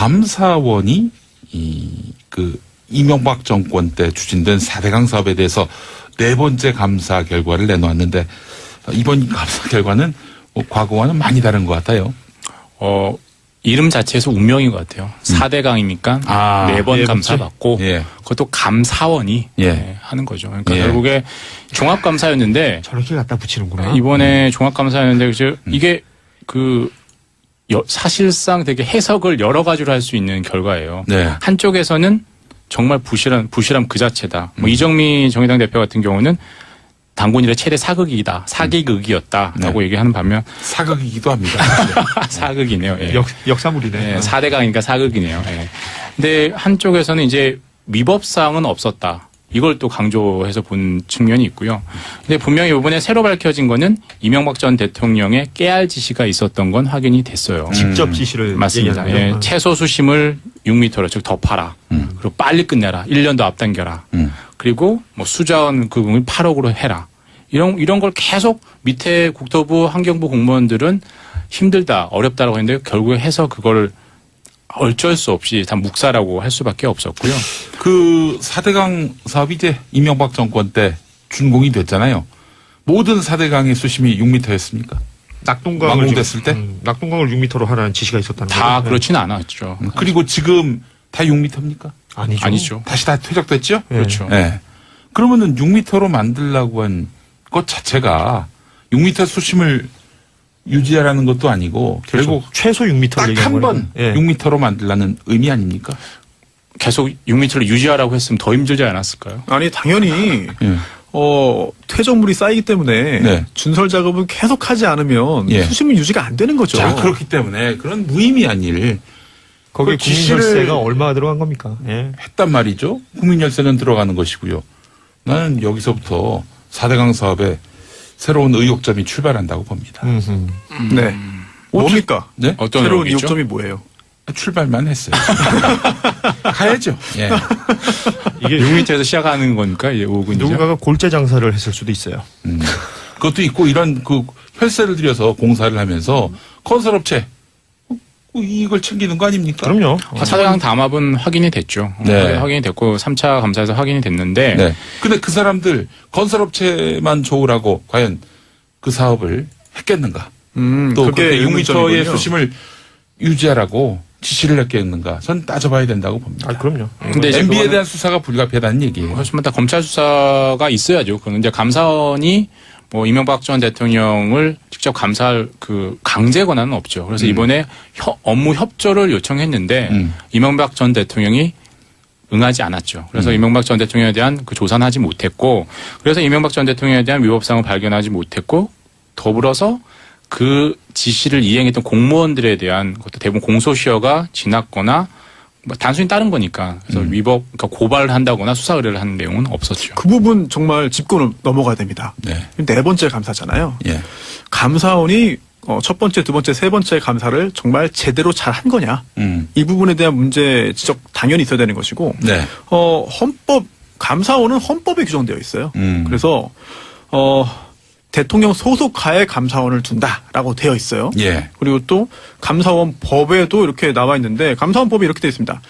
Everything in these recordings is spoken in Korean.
감사원이 이명박 정권 때 추진된 4대강 사업에 대해서 네 번째 감사 결과를 내놓았는데 이번 감사 결과는 과거와는 많이 다른 것 같아요. 이름 자체에서 운명인 것 같아요. 4대강이니까 네 번 감사받고 예. 그것도 감사원이 예. 하는 거죠. 그러니까 예. 결국에 종합감사였는데 저렇게 갖다 붙이는구나. 이번에 종합감사였는데 이게 사실상 되게 해석을 여러 가지로 할 수 있는 결과예요. 네. 한쪽에서는 정말 부실함 그 자체다. 이정미 정의당 대표 같은 경우는 당군 이래 최대 사극이다. 사기극이었다라고 네. 얘기하는 반면 사극이기도 합니다. 사극이네요. 예. 역사물이네. 네, 4대강이니까 사극이네요. 예. 근데 한쪽에서는 이제 위법사항은 없었다. 이걸 또 강조해서 본 측면이 있고요. 근데 분명히 이번에 새로 밝혀진 거는 이명박 전 대통령의 깨알 지시가 있었던 건 확인이 됐어요. 직접 지시를 맞습니다. 예, 채소 수심을 6m로 즉 더 파라. 그리고 빨리 끝내라. 1년 더 앞당겨라. 그리고 뭐 수자원 그 부분을 8억으로 해라. 이런 걸 계속 밑에 국토부 환경부 공무원들은 힘들다, 어렵다라고 했는데 결국에 해서 그걸 어쩔 수 없이 다 묵사라고 할 수밖에 없었고요. 그 4대강 사업이 이제 이명박 정권 때 준공이 됐잖아요. 모든 4대강의 수심이 6m였습니까? 완공됐을 때? 낙동강을 6m로 하라는 지시가 있었다는 거죠. 다 그렇지는 않았죠. 그리고 지금 다 6m입니까? 아니죠. 다시 다 퇴적됐죠? 그렇죠. 네. 그러면은 6m로 만들라고 한 것 자체가 6m 수심을 유지하라는 것도 아니고 결국 최소 6m를 딱 한 번 6m로 만들라는 의미 아닙니까? 계속 6m를 유지하라고 했으면 더 힘들지 않았을까요? 아니 당연히 예. 퇴적물이 쌓이기 때문에 네. 준설 작업을 계속하지 않으면 예. 수심은 유지가 안 되는 거죠. 자, 그렇기 때문에 그런 무의미한 일 거기에 그 지시를 국민열세가 얼마나 들어간 겁니까? 예. 했단 말이죠. 국민열세는 들어가는 것이고요. 나는 여기서부터 4대강 사업에 새로운 의욕점이 출발한다고 봅니다. 네. 뭡니까? 네? 어떤 새로운 의혹이죠? 이욕점이 뭐예요? 출발만 했어요. 가야죠. 예. 이게 6m에서 시작하는 거니까 이제 5군이죠. 누군가가 골재 장사를 했을 수도 있어요. 그것도 있고 이런 그 혈세를 들여서 공사를 하면서 건설업체 이익을 챙기는 거 아닙니까? 그럼요. 4대강 담합은 확인이 됐죠. 네. 확인이 됐고 3차 감사에서 확인이 됐는데 네. 근데 그 사람들 건설업체만 좋으라고 과연 그 사업을 했겠는가? 또 그게 그렇게 6m의 의문점이군요. 수심을 유지하라고 지시를 했겠는가? 전 따져봐야 된다고 봅니다. 아, 그럼요. 근데 이제 MB에 그거는 대한 수사가 불가피하다는 얘기예요. 하지만 다 검찰 수사가 있어야죠. 그건 이제 감사원이 뭐 이명박 전 대통령을 직접 감사할 그 강제 권한은 없죠. 그래서 이번에 업무 협조를 요청했는데 이명박 전 대통령이 응하지 않았죠. 그래서 이명박 전 대통령에 대한 그 조사는 하지 못했고, 그래서 이명박 전 대통령에 대한 위법사항을 발견하지 못했고, 더불어서 그 지시를 이행했던 공무원들에 대한 것도 대부분 공소시효가 지났거나 뭐 단순히 따른 거니까 그래서 위법, 그러니까 고발을 한다거나 수사 의뢰를 하는 내용은 없었죠. 그 부분 정말 짚고 넘어가야 됩니다. 네. 네 번째 감사잖아요. 예. 감사원이 첫 번째, 두 번째, 세 번째 감사를 정말 제대로 잘 한 거냐. 이 부분에 대한 문제 지적 당연히 있어야 되는 것이고, 네. 감사원은 헌법에 규정되어 있어요. 그래서, 대통령 소속하에 감사원을 둔다라고 되어 있어요. 예. 그리고 또 감사원 법에도 이렇게 나와 있는데 감사원 법이 이렇게 되어 있습니다.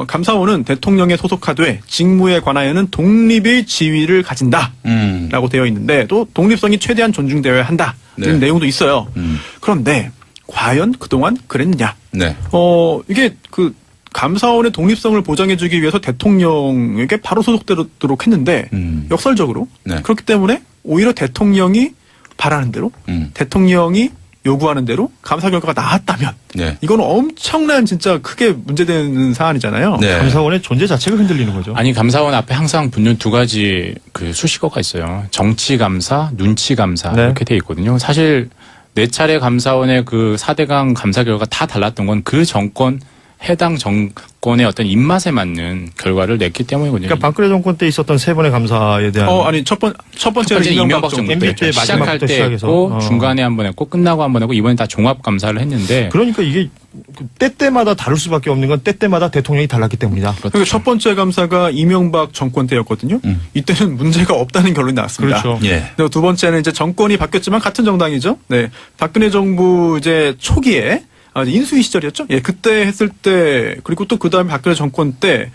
감사원은 대통령에 소속하되 직무에 관하여는 독립의 지위를 가진다라고 되어 있는데 또 독립성이 최대한 존중되어야 한다. 이런 네. 내용도 있어요. 그런데 과연 그동안 그랬느냐? 네. 이게 그 감사원의 독립성을 보장해주기 위해서 대통령에게 바로 소속되도록 했는데 역설적으로 네. 그렇기 때문에 오히려 대통령이 바라는 대로 대통령이 요구하는 대로 감사 결과가 나왔다면 네. 이건 엄청난 진짜 크게 문제되는 사안이잖아요. 네. 감사원의 존재 자체가 흔들리는 거죠. 아니 감사원 앞에 항상 붙는 두 가지 그 수식어가 있어요. 정치 감사, 눈치 감사 네. 이렇게 돼 있거든요. 사실 네 차례 감사원의 그 4대강 감사 결과가 다 달랐던 건 그 정권 해당 정권의 어떤 입맛에 맞는 결과를 냈기 때문이거든요. 그러니까 박근혜 정권 때 있었던 세 번의 감사에 대한 아니 첫 번째는 번째 이명박 정부 MB 때 때 시작할 마지막부터 때 시작해서. 했고 중간에 한 번 했고 끝나고 한 번 했고 이번에 다 종합 감사를 했는데 그러니까 이게 때때마다 다를 수밖에 없는 건 때때마다 대통령이 달랐기 때문이다. 그러니까 첫 번째 감사가 이명박 정권 때였거든요. 이때는 문제가 없다는 결론이 나왔습니다. 그렇죠. 예. 그리고 두 번째는 이제 정권이 바뀌었지만 같은 정당이죠. 네. 박근혜 정부 이제 초기에 인수위 시절이었죠. 예, 그때 했을 때 그리고 또 그다음에 박근혜 정권 때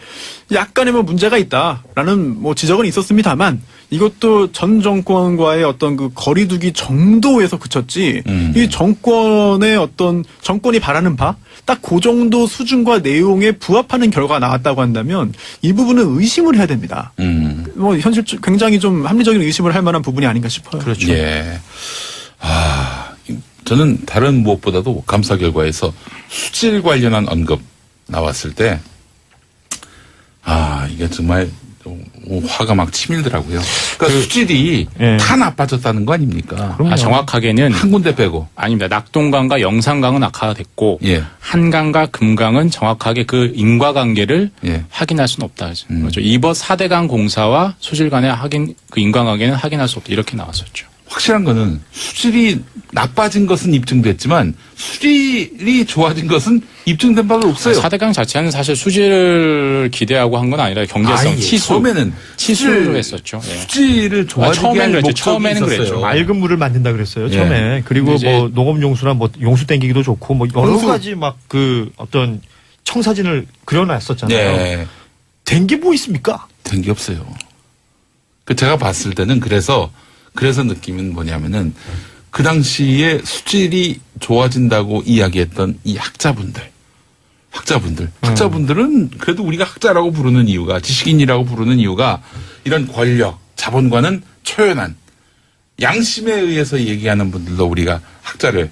약간의 뭐 문제가 있다라는 뭐 지적은 있었습니다만 이것도 전 정권과의 어떤 그 거리두기 정도에서 그쳤지 이 정권의 어떤 정권이 바라는 바 딱 그 정도 수준과 내용에 부합하는 결과가 나왔다고 한다면 이 부분은 의심을 해야 됩니다. 뭐 현실 굉장히 좀 합리적인 의심을 할 만한 부분이 아닌가 싶어요. 그렇죠. 예. 저는 다른 무엇보다도 감사 결과에서 수질 관련한 언급 나왔을 때, 이게 정말 좀 화가 막 치밀더라고요. 그러니까 수질이 예. 다 나빠졌다는 거 아닙니까? 정확하게는 한 군데 빼고. 아닙니다. 낙동강과 영산강은 악화됐고 예. 한강과 금강은 정확하게 그 인과관계를 예. 확인할 수는 없다. 그렇죠. 이번 4대강 공사와 수질 간의 그 인과관계는 확인할 수 없다. 이렇게 나왔었죠. 확실한 거는 수질이 나빠진 것은 입증됐지만 수질이 좋아진 것은 입증된 바가 없어요. 4대강 자체는 사실 수질을 기대하고 한 건 아니라 경제성, 치수. 처음에는 치수로 했었죠. 예. 수질을 좋아지게 할 목적이 처음에는 있었어요. 그랬죠. 맑은 물을 만든다 그랬어요. 예. 처음에. 그리고 이제 뭐 농업용수나 뭐 용수 땡기기도 좋고 뭐 여러 홍수. 가지 막 그 어떤 청사진을 그려놨었잖아요. 네. 된 게 뭐 있습니까? 된 게 없어요. 제가 봤을 때는 그래서 느낌은 뭐냐면은 그 당시에 수질이 좋아진다고 이야기했던 이 학자분들은 그래도 우리가 학자라고 부르는 이유가 지식인이라고 부르는 이유가 이런 권력, 자본과는 초연한 양심에 의해서 얘기하는 분들도 우리가 학자를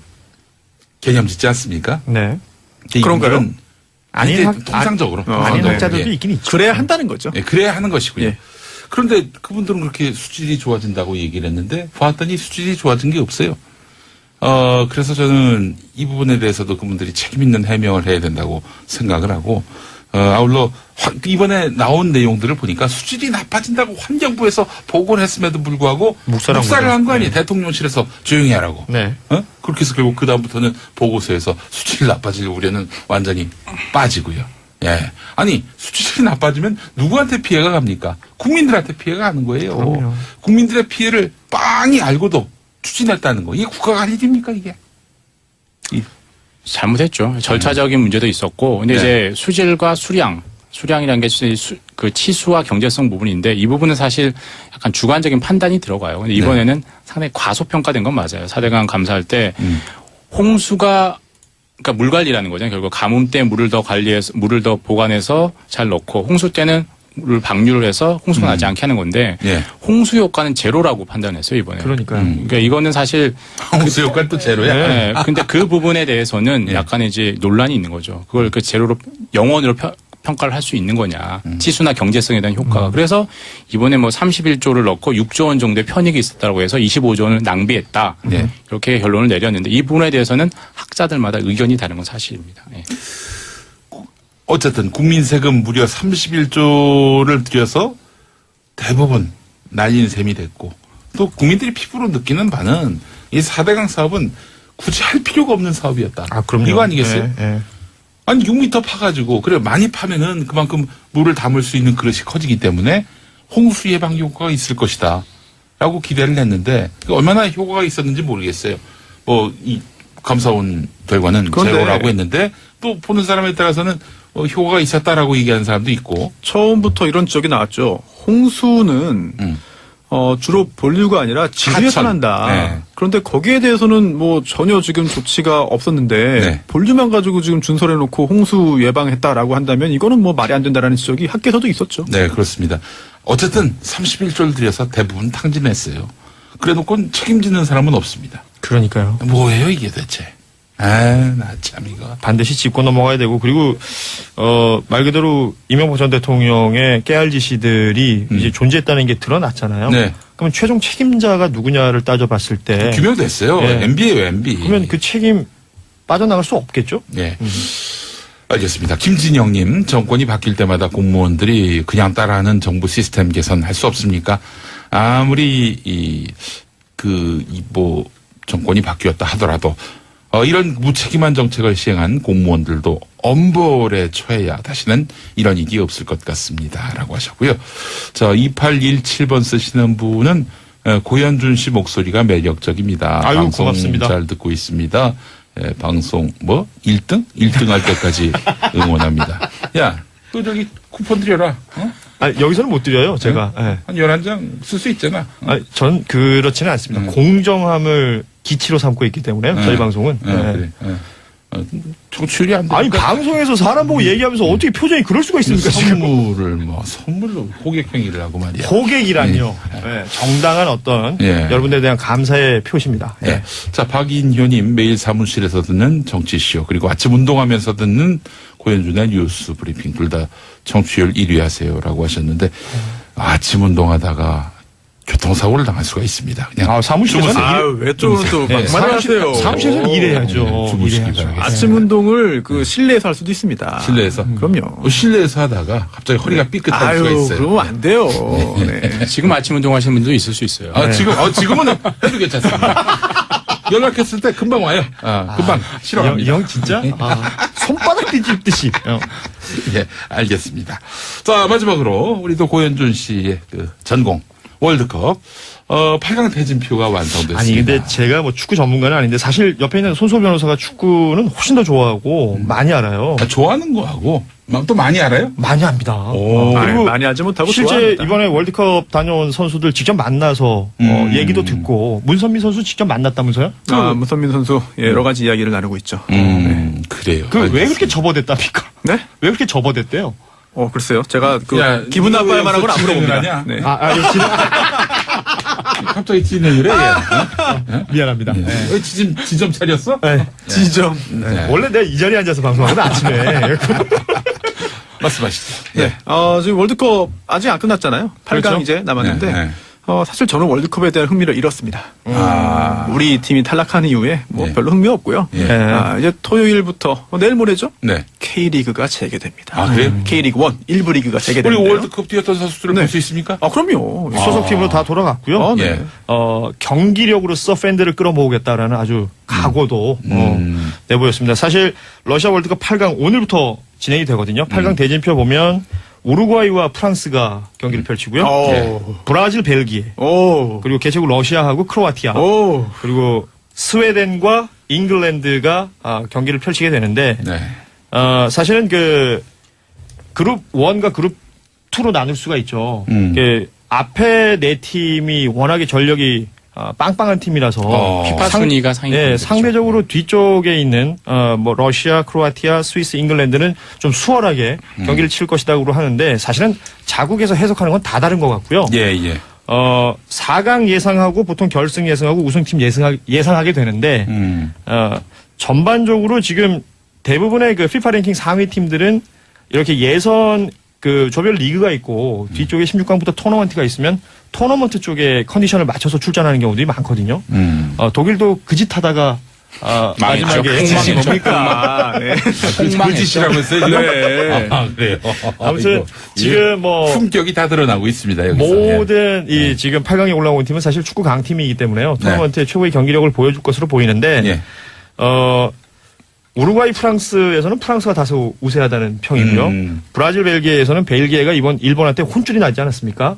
개념 짓지 않습니까? 네. 그런가요? 아닌 통상적으로. 아닌 통상적으로. 학자들도 예. 있긴 있죠. 그래야 한다는 거죠. 예, 그래야 하는 것이고요. 예. 그런데 그분들은 그렇게 수질이 좋아진다고 얘기를 했는데 봤더니 수질이 좋아진 게 없어요. 그래서 저는 이 부분에 대해서도 그분들이 책임 있는 해명을 해야 된다고 생각을 하고 아울러 이번에 나온 내용들을 보니까 수질이 나빠진다고 환경부에서 보고를 했음에도 불구하고 묵살한 한 거 거죠. 아니에요. 대통령실에서 조용히 하라고. 네. 그렇게 해서 결국 그다음부터는 보고서에서 수질이 나빠질 우려는 완전히 빠지고요. 예. 아니, 수질이 나빠지면 누구한테 피해가 갑니까? 국민들한테 피해가 가는 거예요. 그럼요. 국민들의 피해를 빤히 알고도 추진했다는 거. 이게 국가가 할 일입니까, 이게? 잘못했죠. 절차적인 문제도 있었고, 근데 네. 이제 수질과 수량이라는 게 그 치수와 경제성 부분인데 이 부분은 사실 약간 주관적인 판단이 들어가요. 근데 이번에는 상당히 과소평가된 건 맞아요. 4대강 감사할 때 홍수가 그러니까 물 관리라는 거잖아요. 결국 가뭄 때 물을 더 관리해서 물을 더 보관해서 잘 넣고 홍수 때는 물을 방류를 해서 홍수가 나지 않게 하는 건데 예. 홍수 효과는 제로라고 판단했어요 이번에. 그러니까요. 그러니까 이거는 사실 홍수 효과는 또 제로야? 네. 근데 그 부분에 대해서는 예. 약간 이제 논란이 있는 거죠. 그걸 그 제로로 영원으로 평가를 할 수 있는 거냐. 치수나 경제성에 대한 효과가. 그래서 이번에 뭐 31조를 넣고 6조 원 정도의 편익이 있었다고 해서 25조 원을 낭비했다. 네. 이렇게 결론을 내렸는데 이 부분에 대해서는 학자들마다 의견이 다른 건 사실입니다. 예. 어쨌든 국민 세금 무려 31조를 들여서 대부분 날린 셈이 됐고 또 국민들이 피부로 느끼는 바는 이 4대강 사업은 굳이 할 필요가 없는 사업이었다. 그럼요. 이거 아니겠어요? 네, 네. 아니 6m 파가지고 그래 많이 파면은 그만큼 물을 담을 수 있는 그릇이 커지기 때문에 홍수 예방 효과가 있을 것이다 라고 기대를 했는데 얼마나 효과가 있었는지 모르겠어요. 뭐 이 감사원 결과는 그런데 제로라고 했는데 또 보는 사람에 따라서는 효과가 있었다라고 얘기하는 사람도 있고. 처음부터 이런 지적이 나왔죠. 홍수는 주로 본류가 아니라 지류에서 하천. 난다. 네. 그런데 거기에 대해서는 뭐 전혀 지금 조치가 없었는데 네. 본류만 가지고 지금 준설해놓고 홍수 예방했다라고 한다면 이거는 뭐 말이 안 된다라는 지적이 학계에서도 있었죠. 네, 그렇습니다. 어쨌든 31조를 들여서 대부분 탕진했어요. 그래놓고 책임지는 사람은 없습니다. 그러니까요. 뭐예요 이게 대체? 나 참 이거. 반드시 짚고 넘어가야 되고 그리고 말 그대로 이명박 전 대통령의 깨알지시들이 이제 존재했다는 게 드러났잖아요. 네. 그러면 최종 책임자가 누구냐를 따져봤을 때 규명됐어요. 네. MB예요, MB. 그러면 그 책임 빠져나갈 수 없겠죠? 네. 알겠습니다. 김진영님, 정권이 바뀔 때마다 공무원들이 그냥 따라하는 정부 시스템 개선할 수 없습니까? 아무리 정권이 바뀌었다 하더라도 이런 무책임한 정책을 시행한 공무원들도 엄벌에 처해야 다시는 이런 일이 없을 것 같습니다. 라고 하셨고요. 자, 2817번 쓰시는 분은 고현준 씨 목소리가 매력적입니다. 아유, 방송 고맙습니다. 잘 듣고 있습니다. 방송 1등? 1등 할 때까지 응원합니다. 야, 너 저기 쿠폰 드려라. 어? 아니, 여기서는 못 드려요, 제가. 예. 한 11장 쓸 수 있잖아. 아니, 전 그렇지는 않습니다. 공정함을 기치로 삼고 있기 때문에요, 저희 방송은. 예. 그래. 정치율이 안 돼. 아니, 방송에서 사람 보고 얘기하면서 어떻게 표정이 그럴 수가 있습니까, 지금? 선물로 호객행위를 하고 말이야. 호객이란요. 예, 정당한 어떤 여러분들에 대한 감사의 표시입니다. 예. 자, 박인효님 매일 사무실에서 듣는 정치쇼 그리고 아침 운동하면서 듣는 고현준의 뉴스 브리핑 둘 다 청취율 1위 하세요라고 하셨는데 아침 운동하다가 교통사고를 당할 수가 있습니다. 그냥 사무실에서 왜 또 말하세요? 사무실에서는 일해야죠. 주무시기 일해야죠. 바랍니다. 아침 운동을 그 실내에서 할 수도 있습니다. 실내에서? 그럼요. 실내에서 하다가 갑자기 허리가 삐끗할 수가 있어요. 그러면 안 돼요. 네. 지금 아침 운동하시는 분도 있을 수 있어요. 지금은 해도 괜찮습니다. 연락했을 때 금방 와요. 금방 싫어합니다. 이 형 진짜? 손바닥 뒤집듯이. 예, 알겠습니다. 자, 마지막으로 우리도 고현준 씨의 그 전공 월드컵 8강 대진표가 완성됐습니다. 아니 근데 제가 뭐 축구 전문가는 아닌데 사실 옆에 있는 손소 변호사가 축구는 훨씬 더 좋아하고 많이 알아요. 좋아하는 거하고 또 많이 알아요? 많이 합니다. 그리고 많이 하지 못하고 실제 좋아합니다. 이번에 월드컵 다녀온 선수들 직접 만나서 얘기도 듣고 문선민 선수 직접 만났다면서요? 문선민 선수 여러 가지 이야기를 나누고 있죠. 그래요. 왜 그렇게 접어댔답니까? 네? 왜 그렇게 접어댔대요? 글쎄요. 제가 야, 기분 나빠할 만한 건 안 진행을 물어봅니다. 하냐? 네. 갑자기 진행을 해. 미안합니다. 왜 지점 차렸어? 네. 지점. 네. 원래 내가 이 자리에 앉아서 방송하거든 아침에. 말씀하시죠. 네. 지금 월드컵 아직 안 끝났잖아요. 8강 그렇죠? 이제 남았는데 네. 사실 저는 월드컵에 대한 흥미를 잃었습니다. 우리 팀이 탈락한 이후에 별로 흥미 없고요. 이제 토요일부터 내일 모레죠? 네. K리그가 재개됩니다. 그래요? K리그 1 1부 리그가 우리 재개되는데요. 월드컵 뛰었던 선수들을 볼 수 있습니까? 그럼요. 소속팀으로 다 돌아갔고요. 네. 예. 경기력으로서 팬들을 끌어모으겠다라는 아주 각오도 내보였습니다. 사실 러시아 월드컵 8강 오늘부터 진행이 되거든요. 8강 대진표 보면 우루과이와 프랑스가 경기를 펼치고요. 브라질, 벨기에, 그리고 개최국 러시아하고 크로아티아, 그리고 스웨덴과 잉글랜드가 경기를 펼치게 되는데 네. 사실은 그 그룹 1과 그룹 2로 나눌 수가 있죠. 앞에 네 팀이 워낙에 전력이 빵빵한 팀이라서 피파 순위가 상위권. 상대적으로 뒤쪽에 있는 뭐 러시아, 크로아티아, 스위스, 잉글랜드는 좀 수월하게 경기를 칠 것이라고 하는데 사실은 자국에서 해석하는 건 다 다른 것 같고요. 예. 4강 예상하고 보통 결승 예상하고 우승팀 예상하게 되는데 전반적으로 지금 대부분의 그 피파 랭킹 상위 팀들은 이렇게 예선 그 조별 리그가 있고 뒤쪽에 16강부터 토너먼트가 있으면 토너먼트 쪽에 컨디션을 맞춰서 출전하는 경우들이 많거든요. 독일도 그 짓 하다가 마지막에 폭망했죠. 뭡니까? 네. 그짓이라고 했어요, 지금? 네. 그래요. 아무튼 지금 뭐 품격이 다 드러나고 있습니다, 여기서. 모든 이 지금 8강에 올라온 팀은 사실 축구 강팀이기 때문에요. 토너먼트의 최고의 경기력을 보여줄 것으로 보이는데 우루과이, 프랑스에서는 프랑스가 다소 우세하다는 평이고요. 브라질, 벨기에에서는 벨기에가 이번 일본한테 혼쭐이 나지 않았습니까?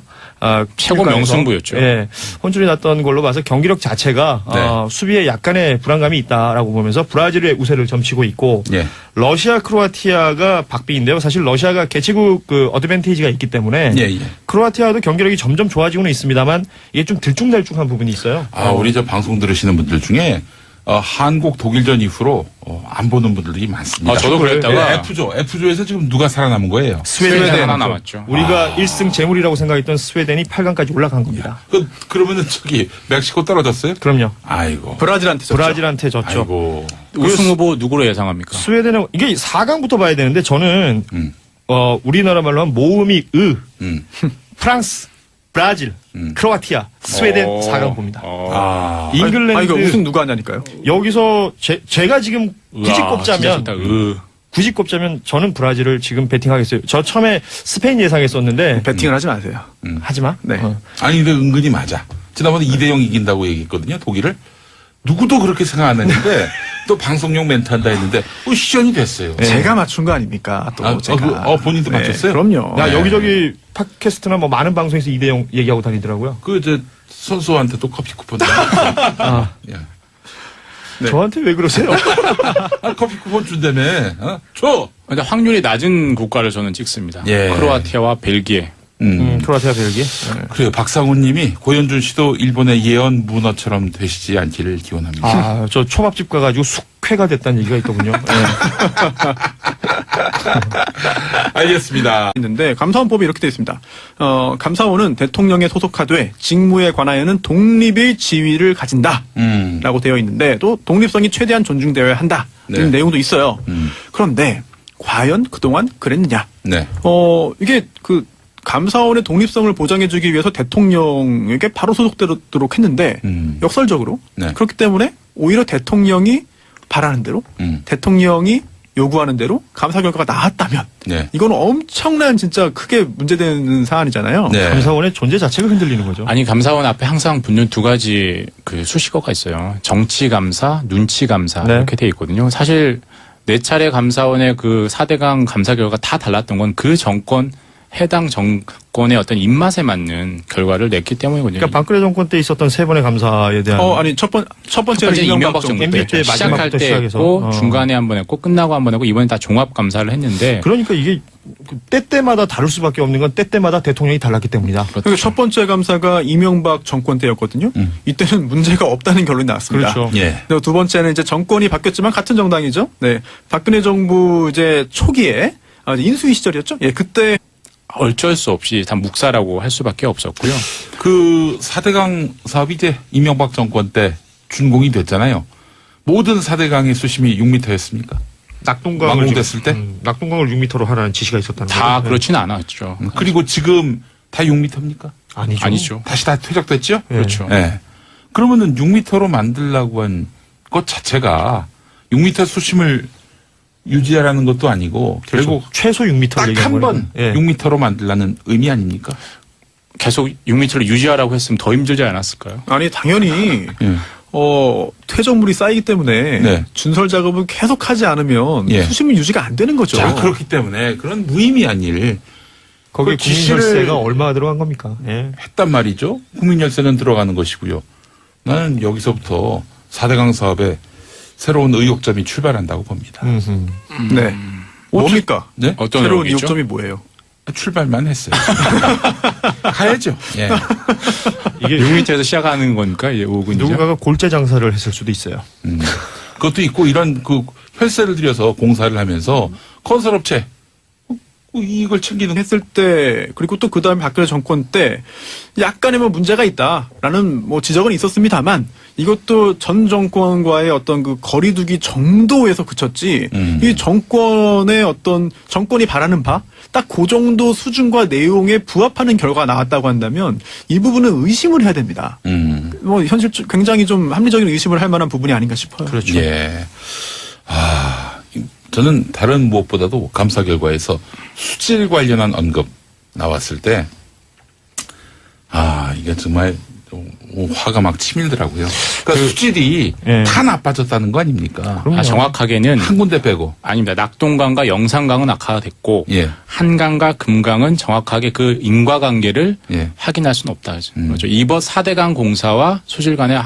최고 명승부였죠. 예, 혼쭐이 났던 걸로 봐서 경기력 자체가 수비에 약간의 불안감이 있다라고 보면서 브라질의 우세를 점치고 있고 러시아, 크로아티아가 박빙인데요. 사실 러시아가 개최국 그 어드밴티지가 있기 때문에 크로아티아도 경기력이 점점 좋아지고는 있습니다만 이게 좀 들쭉날쭉한 부분이 있어요. 우리 저 방송 들으시는 분들 중에 한국 독일전 이후로 안 보는 분들이 많습니다. 저도 그랬다가 F조에서 지금 누가 살아남은 거예요? 스웨덴 하나 남았죠. 우리가 1승 재물이라고 생각했던 스웨덴이 8강까지 올라간 겁니다. 그러면은 멕시코 떨어졌어요? 그럼요. 아이고. 브라질한테 졌죠. 아이고. 우승 후보 누구로 예상합니까? 스웨덴은 이게 4강부터 봐야 되는데 저는 우리나라 말로 하면 모음이 프랑스, 브라질, 크로아티아, 스웨덴 4강 봅니다. 잉글랜드 이거 우승 누가 하냐니까요. 여기서 제가 지금 굳이 꼽자면 저는 브라질을 지금 베팅하겠어요. 저 처음에 스페인 예상했었는데 베팅을 하지 마세요. 하지 마. 네. 아니 근데 은근히 맞아. 지난번에 2대0 이긴다고 얘기했거든요. 독일을. 누구도 그렇게 생각 안 했는데 또 방송용 멘트 한다 했는데 시전이 됐어요. 제가 맞춘 거 아닙니까? 또 제가. 본인도 맞췄어요? 그럼요. 야, 여기저기 팟캐스트나 뭐 많은 방송에서 2대0 얘기하고 다니더라고요. 선수한테 또 커피 쿠폰. 네. 저한테 왜 그러세요? 아, 커피 쿠폰 준다며. 어? 줘. 근데 확률이 낮은 국가를 저는 찍습니다. 예. 크로아티아와 벨기에. 크로아티아 벨기에. 그래요. 박상훈 님이 고현준 씨도 일본의 예언 문어처럼 되시지 않기를 기원합니다. 아, 저 초밥집 가가지고 숙회가 됐다는 얘기가 있더군요. 알겠습니다. 있는데 감사원법이 이렇게 되어 있습니다. 감사원은 대통령에 소속하되 직무에 관하여는 독립의 지위를 가진다라고 되어 있는데 또 독립성이 최대한 존중되어야 한다. 이런 내용도 있어요. 그런데 과연 그동안 그랬느냐? 네. 이게 그 감사원의 독립성을 보장해주기 위해서 대통령에게 바로 소속되도록 했는데 역설적으로 네. 그렇기 때문에 오히려 대통령이 바라는 대로 대통령이 요구하는 대로 감사 결과가 나왔다면 네. 이건 엄청난 진짜 크게 문제되는 사안이잖아요. 네. 감사원의 존재 자체가 흔들리는 거죠. 아니 감사원 앞에 항상 붙는 두 가지 그 수식어가 있어요. 정치 감사, 눈치 감사 네. 이렇게 돼 있거든요. 사실 네 차례 감사원의 그 4대강 감사 결과 다 달랐던 건 그 정권 해당 정권의 어떤 입맛에 맞는 결과를 냈기 때문이거든요. 그러니까 박근혜 정권 때 있었던 세 번의 감사에 대한 아니 첫 번째는 이명박 정부 MB 때 시작할 마지막부터 때 시작해서. 했고 중간에 한 번 했고 끝나고 한 번 했고 이번에 다 종합 감사를 했는데 그러니까 이게 때때마다 다를 수밖에 없는 건 때때마다 대통령이 달랐기 때문이다. 그러니까 첫 번째 감사가 이명박 정권 때였거든요. 이때는 문제가 없다는 결론이 나왔습니다. 그렇죠. 예. 그리고 두 번째는 이제 정권이 바뀌었지만 같은 정당이죠. 네, 박근혜 정부 이제 초기에 인수위 시절이었죠. 예, 그때 어쩔 수 없이 다 묵사라고 할 수밖에 없었고요. 그 4대강 사업이 이제 이명박 정권 때 준공이 됐잖아요. 모든 4대강의 수심이 6m였습니까? 낙동강을 완공됐을 때? 낙동강을 6m로 하라는 지시가 있었다는 다 거죠. 그렇지는 않았죠. 그리고 지금 다 6m입니까? 아니죠. 아니죠. 다시 다 퇴적됐죠? 그렇죠. 예. 그러면은 6m로 만들라고 한 것 자체가 6m 수심을 유지하라는 것도 아니고 결국 최소 6m 딱 한 번 6m로 만들라는 의미 아닙니까? 계속 6m를 유지하라고 했으면 더 힘들지 않았을까요? 아니 당연히 예. 퇴적물이 쌓이기 때문에 네. 준설 작업을 계속하지 않으면 예. 수심이 유지가 안 되는 거죠. 자, 그렇기 때문에 그런 무의미한 일 거기에 그 지시를 국민혈세가 얼마나 들어간 겁니까? 예. 했단 말이죠. 국민열세는 들어가는 것이고요. 나는 여기서부터 4대강 사업에 새로운 의욕점이 출발한다고 봅니다. 네. 뭡니까? 네? 어떤 새로운 의혹이죠? 이욕점이 뭐예요? 출발만 했어요. 가야죠. 예. 이게 6m에서 시작하는 거니까 이제 5군이죠. 누군가가 골재 장사를 했을 수도 있어요. 그것도 있고 이런 그 혈세를 들여서 공사를 하면서 건설업체 이익을 챙기는 했을 때 그리고 또 그다음에 박근혜 정권 때 약간의 뭐 문제가 있다라는 뭐 지적은 있었습니다만 이것도 전 정권과의 어떤 그 거리두기 정도에서 그쳤지 이 정권의 어떤 정권이 바라는 바 딱 그 정도 수준과 내용에 부합하는 결과가 나왔다고 한다면 이 부분은 의심을 해야 됩니다. 뭐 현실 굉장히 좀 합리적인 의심을 할 만한 부분이 아닌가 싶어요. 그렇죠. 예. 저는 다른 무엇보다도 감사 결과에서 수질 관련한 언급 나왔을 때 이게 정말 좀 화가 막 치밀더라고요. 그러니까 수질이 예. 다 나빠졌다는 거 아닙니까? 정확하게는 한 군데 빼고. 아닙니다. 낙동강과 영산강은 악화가 됐고 예. 한강과 금강은 정확하게 그 인과관계를 예. 확인할 수는 없다. 그렇죠. 이번 4대강 공사와 수질 간의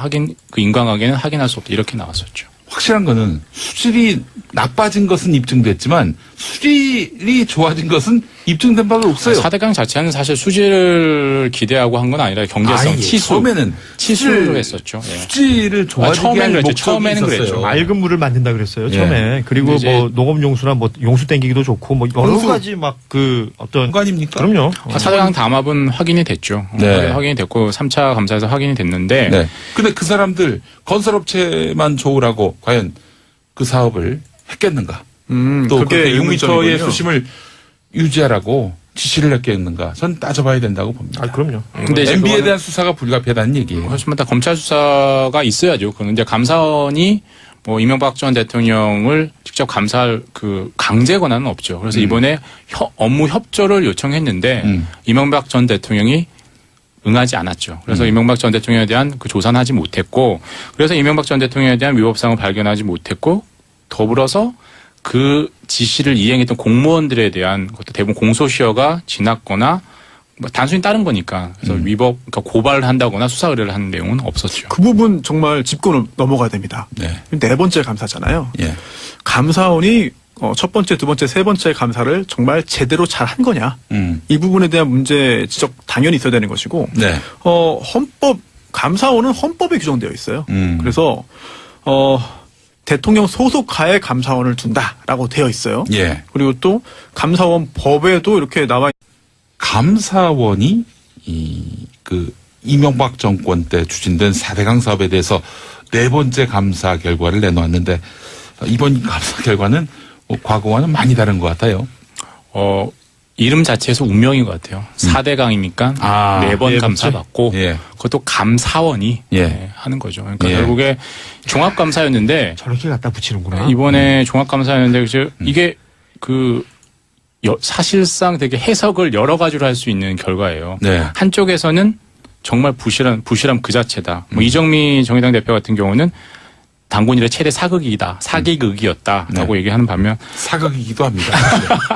그 인과관계는 확인할 수 없다. 이렇게 나왔었죠. 확실한 거는 수질이 나빠진 것은 입증됐지만 수질이 좋아진 것은 입증된 바가 없어요. 4대강 자체는 사실 수질을 기대하고 한 건 아니라 경제성, 치수. 처음에는 치수로 했었죠. 예. 수질을 좋아지게 처음엔 할 그랬죠. 목적이 처음에는 있었어요. 그랬죠. 맑은 물을 만든다 그랬어요. 예. 처음에. 그리고 이제 뭐 농업용수나 뭐 용수 땡기기도 좋고 뭐 여러 홍수. 가지 막 그 어떤 그거 아닙니까? 그럼요. 4대강 담합은 확인이 됐죠. 네. 확인이 됐고 3차 감사에서 확인이 됐는데 네. 근데 그 사람들 건설업체만 좋으라고 과연 그 사업을 했겠는가? 또 그게 그렇게 의문점이군요. 6m의 수심을 유지하라고 지시를 했겠는가? 전 따져봐야 된다고 봅니다. 그럼요. 근데 이제 MB에 그거는 대한 수사가 불가피하다는 얘기예요. 그렇지만 다 검찰 수사가 있어야죠. 그는 이제 감사원이 뭐 이명박 전 대통령을 직접 감사할 그 강제 권한은 없죠. 그래서 이번에 업무 협조를 요청했는데 이명박 전 대통령이 응하지 않았죠. 그래서 이명박 전 대통령에 대한 그 조사는 하지 못했고, 그래서 이명박 전 대통령에 대한 위법사항을 발견하지 못했고, 더불어서 그 지시를 이행했던 공무원들에 대한 것도 대부분 공소시효가 지났거나 뭐 단순히 따른 거니까. 그래서 위법, 그러니까 고발을 한다거나 수사 의뢰를 하는 내용은 없었죠. 그 부분 정말 짚고 넘어가야 됩니다. 네. 네 번째 감사잖아요. 예. 감사원이 첫 번째, 두 번째, 세 번째 감사를 정말 제대로 잘 한 거냐. 이 부분에 대한 문제 지적 당연히 있어야 되는 것이고. 네. 감사원은 헌법에 규정되어 있어요. 그래서, 대통령 소속하에 감사원을 둔다라고 되어 있어요. 예. 그리고 또 감사원 법에도 이렇게 나와 감사원이 이명박 정권 때 추진된 4대강 사업에 대해서 네 번째 감사 결과를 내놓았는데 이번 감사 결과는 과거와는 많이 다른 것 같아요. 이름 자체에서 운명인 것 같아요. 4대강이니까 네 번 감사받고 예. 그것도 감사원이 하는 거죠. 그러니까 결국에 종합감사였는데 저렇게 갖다 붙이는구나. 이번에 종합감사였는데 이게 사실상 되게 해석을 여러 가지로 할 수 있는 결과예요. 네. 한쪽에서는 정말 부실함 그 자체다. 뭐 이정미 정의당 대표 같은 경우는 당군 이래 최대 사극이다. 사기극이었다라고 얘기하는 반면 사극이기도 합니다.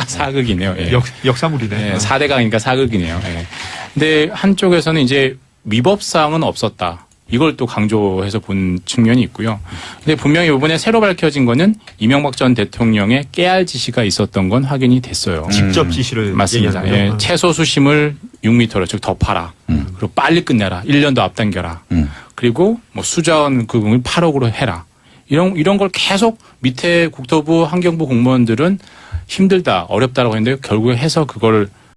사극이네요. 예. 역사물이네. 예, 4대강이니까 사극이네요. 예. 근데 한쪽에서는 이제 위법사항은 없었다. 이걸 또 강조해서 본 측면이 있고요. 근데 분명히 이번에 새로 밝혀진 거는 이명박 전 대통령의 깨알 지시가 있었던 건 확인이 됐어요. 직접 지시를 맞습니다. 예, 채소 수심을 6m로 즉 더 파라. 그리고 빨리 끝내라. 1년 더 앞당겨라. 그리고 뭐 수자원 금을 8억으로 해라. 이런 걸 계속 밑에 국토부 환경부 공무원들은 힘들다, 어렵다라고 했는데 결국에 해서 그걸